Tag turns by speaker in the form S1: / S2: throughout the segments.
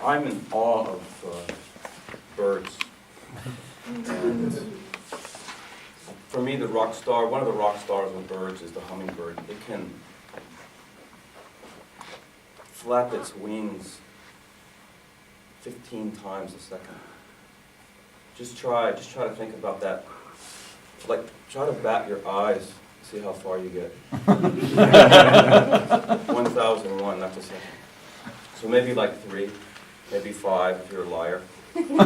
S1: I'm in awe of birds. And for me, the rock star, one of the rock stars of birds is the hummingbird. It can flap its wings 15 times a second. Just try to think about that. Like, try to bat your eyes, see how far you get. 1001, that's a second. So maybe like 3, maybe 5 if you're a liar. 15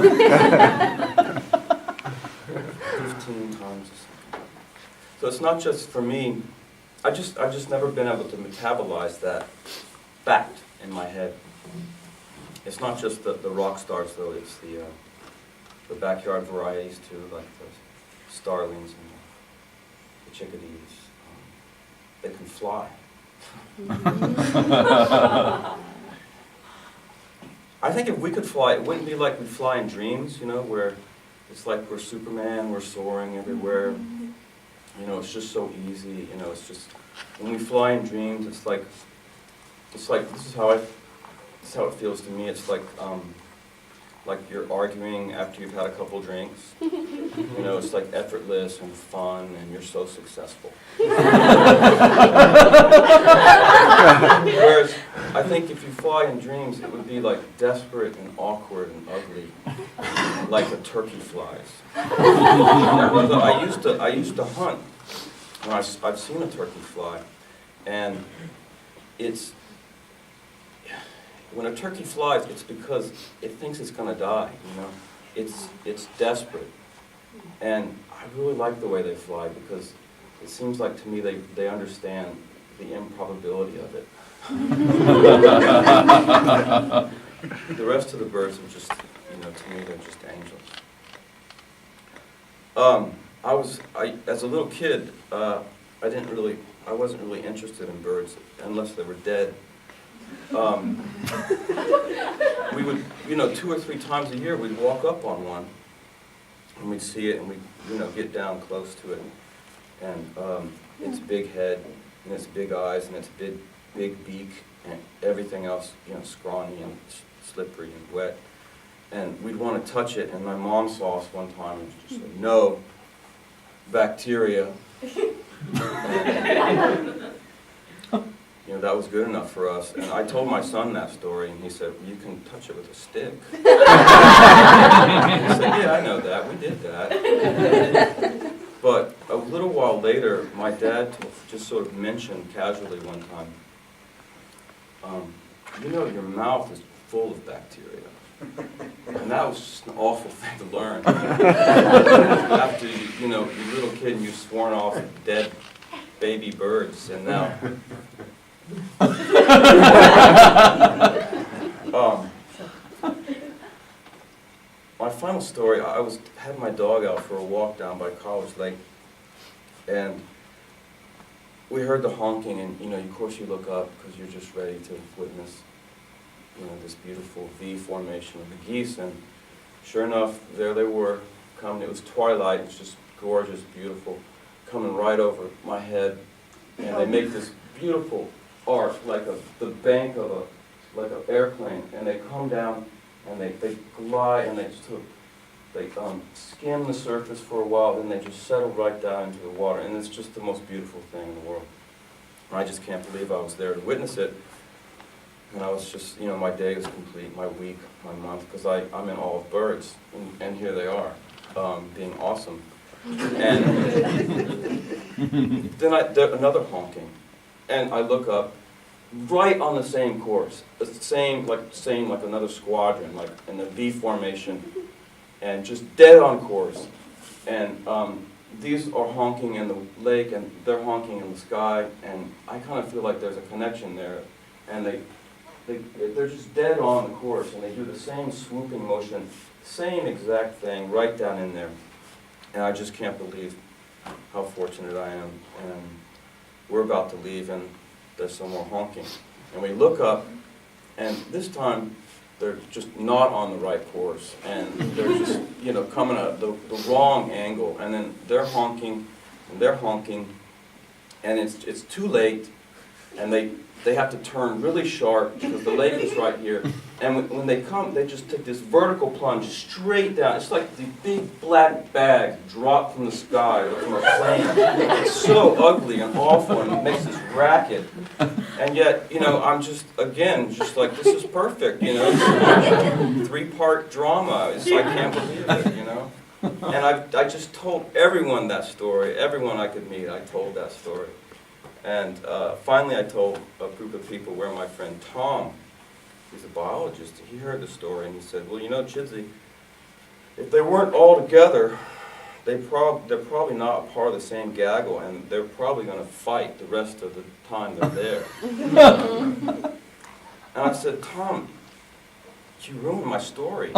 S1: times a second. So it's not just for me. I've just never been able to metabolize that fact in my head. It's not just the rock stars though. It's the backyard varieties too, like the starlings and the chickadees. They can fly. I think if we could fly, it wouldn't be like we fly in dreams, you know, where it's like we're Superman, we're soaring everywhere. You know, it's just so easy. You know, it's just when we fly in dreams, it's like this is how it feels to me. It's like you're arguing after you've had a couple drinks. You know, it's like effortless and fun, and you're so successful. Whereas I think if you fly in dreams, it would be like desperate and awkward and ugly, like a turkey flies. I used to hunt, and I've seen a turkey fly, and it's. When a turkey flies, it's because it thinks it's going to die, you know. It's desperate. And I really like the way they fly because it seems like to me they understand the improbability of it. The rest of the birds are just, you know, to me they're just angels. As a little kid, I wasn't really interested in birds unless they were dead. We would, you know, 2 or 3 times a year, we'd walk up on one, and we'd see it, and we'd, you know, get down close to it, and its big head, and its big eyes, and its big beak, and everything else, you know, scrawny and slippery and wet, and we'd want to touch it, and my mom saw us one time, and she said, "No, bacteria." You know, that was good enough for us. And I told my son that story, and he said, "You can touch it with a stick." I said, "Yeah, I know that. We did that." But a little while later, my dad just sort of mentioned casually one time, "You know, your mouth is full of bacteria." And that was just an awful thing to learn. After, you know, you're a little kid and you've sworn off dead baby birds, and now... My final story, I had my dog out for a walk down by College Lake, and we heard the honking, and you know, of course you look up because you're just ready to witness, you know, this beautiful V formation of the geese, and sure enough, there they were coming. It was twilight, it's just gorgeous, beautiful, coming right over my head, and they make this beautiful arc, like the bank of like an airplane, and they come down and they glide and they skim the surface for a while, then they just settle right down into the water, and it's just the most beautiful thing in the world. And I just can't believe I was there to witness it, and I was just, you know, my day was complete, my week, my month, because I'm in awe of birds, and here they are, being awesome. And then another honking. And I look up, right on the same course, the same like another squadron, like in the V formation, and just dead on course. And these are honking in the lake, and they're honking in the sky, and I kind of feel like there's a connection there. And they're just dead on the course, and they do the same swooping motion, same exact thing, right down in there. And I just can't believe how fortunate I am. And we're about to leave, and there's some more honking. And we look up, and this time they're just not on the right course, and they're just, you know, coming at the wrong angle, and then they're honking, and it's too late, and they they have to turn really sharp because the lake is right here. And when they come, they just take this vertical plunge straight down. It's like the big black bag dropped from the sky or from a plane. It's so ugly and awful, and it makes this racket. And yet, you know, I'm just, again, just like, this is perfect, you know. 3-part drama. It's, I can't believe it, you know. And I just told everyone that story. Everyone I could meet, I told that story. And finally I told a group of people where my friend Tom, he's a biologist, he heard the story and he said, well, you know, Chidsey, if they weren't all together, they're probably not a part of the same gaggle, and they're probably going to fight the rest of the time they're there. And I said, Tom, you ruined my story.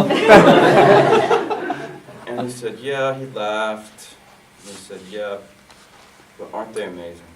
S1: And he said, yeah, he laughed. And he said, yeah, but aren't they amazing?